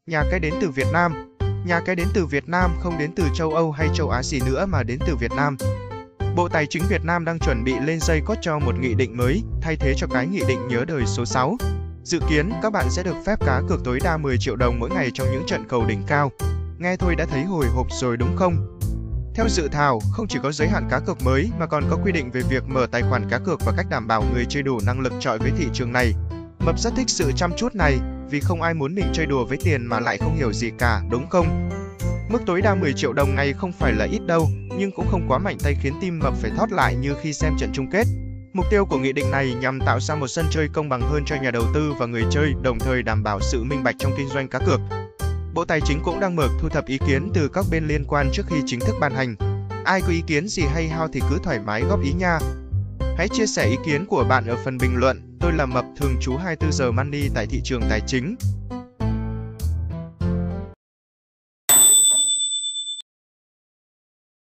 Nhà cái đến từ Việt Nam. Nhà cái đến từ Việt Nam không đến từ châu Âu hay châu Á gì nữa mà đến từ Việt Nam. Bộ Tài chính Việt Nam đang chuẩn bị lên dây cót cho một nghị định mới, thay thế cho cái nghị định nhớ đời số 6. Dự kiến các bạn sẽ được phép cá cược tối đa 10 triệu đồng mỗi ngày trong những trận cầu đỉnh cao. Nghe thôi đã thấy hồi hộp rồi đúng không? Theo dự thảo, không chỉ có giới hạn cá cược mới mà còn có quy định về việc mở tài khoản cá cược và cách đảm bảo người chơi đủ năng lực chọi với thị trường này. Mập rất thích sự chăm chút này, vì không ai muốn mình chơi đùa với tiền mà lại không hiểu gì cả, đúng không? Mức tối đa 10 triệu đồng này không phải là ít đâu, nhưng cũng không quá mạnh tay khiến tim Mập phải thót lại như khi xem trận chung kết. Mục tiêu của nghị định này nhằm tạo ra một sân chơi công bằng hơn cho nhà đầu tư và người chơi, đồng thời đảm bảo sự minh bạch trong kinh doanh cá cược. Bộ Tài chính cũng đang mở thu thập ý kiến từ các bên liên quan trước khi chính thức ban hành. Ai có ý kiến gì hay ho thì cứ thoải mái góp ý nha. Hãy chia sẻ ý kiến của bạn ở phần bình luận. Tôi là Mập, thường trú 24 giờ Money tại thị trường tài chính.